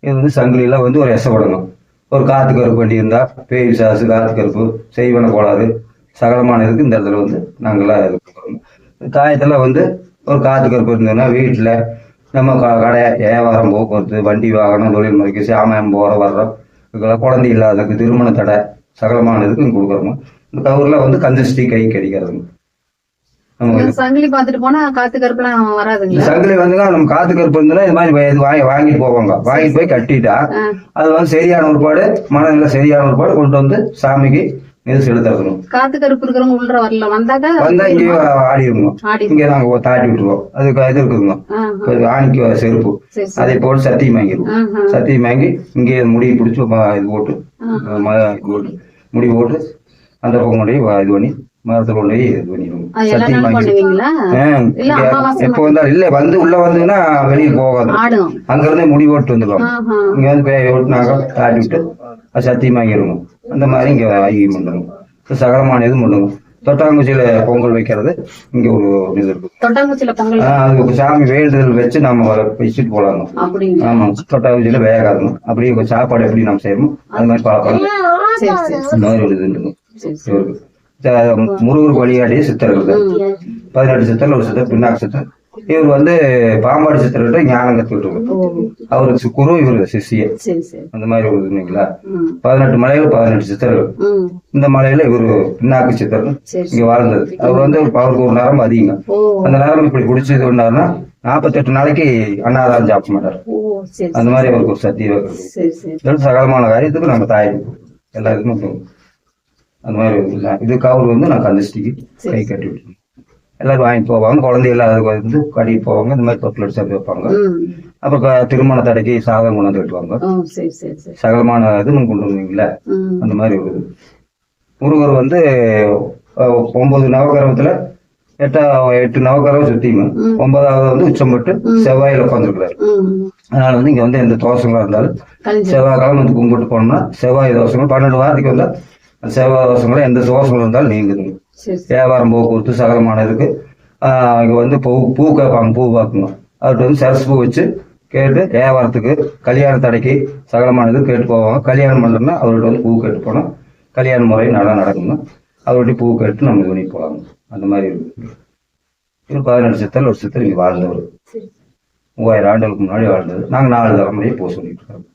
இது வந்து சங்கிலியில் வந்து ஒரு எசப்படணும். ஒரு காற்று கருப்பு வண்டி இருந்தால் பேய் சாசு காற்று கருப்பு செய்வன கோளாறு சகலமான இதுக்கு இந்த இடத்துல வந்து நாங்களாம் இது கொடுக்குறோம். தாயத்தில் வந்து ஒரு காற்று கருப்பு இருந்ததுன்னா வீட்டில் நம்ம கடை வியாபாரம் போக்குவரத்து வண்டி வாகனம் தொழில் முறைக்கு சாமான் போகிற வர்றோம் இதுக்கெல்லாம் குழந்தை இல்லாததுக்கு திருமண தடை சகலமான இதுக்கு இங்கே கொடுக்குறோம். இந்த கவரில் வந்து கந்தஷ்டி கை கிடைக்கிறதுங்க. சங்கிலி பாத்துட்டு போனா காத்து கருப்புலாம் வராதுங்க. சங்கிலி வந்து நம்ம காத்து கருப்பு இருந்ததுன்னா இது மாதிரி வாங்கிட்டு போவாங்க. வாங்கிட்டு போய் கட்டிட்டா அது வந்து சரியான ஒருபாடு மனநிலை சரியான ஒருபாடு கொண்டு வந்து சாமிக்கு இது செலுத்தணும். காத்து கருப்பு இருக்கிறவங்க உள்ள வரல வந்தா இங்கே ஆடிடுங்க. இங்க நாங்க தாட்டி விட்டுருவோம். அதுக்கு இது இருக்குங்க ஆணிக்கு செருப்பு அதை போட்டு சத்தியம் வாங்கிடுவோம். சத்தியம் வாங்கி இங்கே முடி பிடிச்சி இது போட்டு முடி போட்டு அந்த பக்கம் இது பண்ணி மரத்தை கொண்டு போய் இது பண்ணிடுவோம். சத்தியம் வாங்கி எப்போ வந்தா இல்ல வந்து உள்ள வந்ததுன்னா வெளியே போகாது. அங்க இருந்தே முடி போட்டு வந்துடுவாங்க. இங்க வந்து பேய ஓட்டுனாங்க தாட்டி விட்டு அது சத்தியம் வாங்கிடுவோம். அந்த மாதிரி இங்க ஐயம் பண்ணுவோம். சகலமான இதுவும் பண்ணுவோம். தொட்டாங்குச்சியில பொங்கல் வைக்கிறது இங்க ஒரு இது இருக்கு. அதுக்கு சாமி வேண்டுதல் வச்சு நம்ம வச்சுட்டு போலாங்க. ஆமா தொட்டாங்குச்சியில வேகாதுங்க. அப்படியே சாப்பாடு எப்படி நம்ம செய்யணும் அது மாதிரி பழக்கம் இந்த மாதிரி ஒரு இது இருக்கு. முருகர் வழியாடிய சித்தர்கள் 18 சித்தர் ஒரு சித்தர் பின்னாக்கு சித்தர். இவர் வந்து பாம்பாடி சித்தர்கிட்ட ஞானம் கத்துக்கிட்டு அவருக்கு குரு இவரு சிஷிய அந்த மாதிரி ஒரு இதுங்களா. 18 மலைகள் 18 சித்தர்கள். இந்த மலையில இவரு பின்னாக்கு சித்தர் இங்க வாழ்ந்தது. அவர் வந்து அவருக்கு ஒரு நரம்பு அதிகம். அந்த நரம்பு இப்படி பிடிச்சி இது பண்ணாருன்னா 48 நாளைக்கு அன்னாதாரம் சாப்பிட மாட்டாரு. அந்த மாதிரி அவருக்கு ஒரு சத்தியம் சகலமான காரியத்துக்கு நம்ம தாய் எல்லாத்துக்குமே அந்த மாதிரி இது கவர் வந்து நான் கந்தஷ்டிக்கு கை கட்டி விட்டுருவேன். எல்லாரும் வாங்கிட்டு போவாங்க. குழந்தை எல்லாரும் வந்து கட்டிட்டு போவாங்க. இந்த மாதிரி தொட்டில் அடிச்சு அப்படி வைப்பாங்க. அப்புறம் திருமண தடைக்கு சாதம் கொண்டாந்து கட்டுவாங்க. சகலமான இது கொண்டு வந்தீங்களா அந்த மாதிரி ஒரு முருகர் வந்து 9 நவகிரகத்துல 8 நவகிரகம் சுத்தியுமே 9வது வந்து உச்சம் பட்டு செவ்வாயில உட்காந்துருக்கிறாரு. அதனால வந்து இங்க வந்து எந்த தோஷங்களா இருந்தாலும் செவ்வாய் கிழமை வந்து கும்பிட்டு போனோம்னா செவ்வாய் தோஷங்கள் 12 வாரத்துக்கு வந்தா செவ்வாய் தோஷங்களும் எந்த தோஷங்களும் இருந்தாலும் நீங்குதுங்க. வியாபாரம் போக்குவரத்து சகலமான இருக்கு. இங்க வந்து பூ கேட்பாங்க. பூ பார்க்குங்க. அவர்கிட்ட வந்து சரசு பூ வச்சு கேட்டு வியாபாரத்துக்கு கல்யாண தடைக்கு சகலமானது கேட்டு போவாங்க. கல்யாணம் பண்றோம்னா அவர்கிட்ட வந்து பூ கேட்டு போனோம். கல்யாண முறை நல்லா நடக்குங்க. அவர்கிட்ட பூ கேட்டு நம்ம இது பண்ணி போவாங்க. அந்த மாதிரி இருக்கு. இவர் 18 சித்தர் ஒரு சித்தர் இங்க வாழ்ந்தவர். 3000 ஆண்டுகளுக்கு முன்னாடி வாழ்ந்தது. நாங்க 4 தலைமுறையை போக சொல்லிட்டு இருக்கோம்.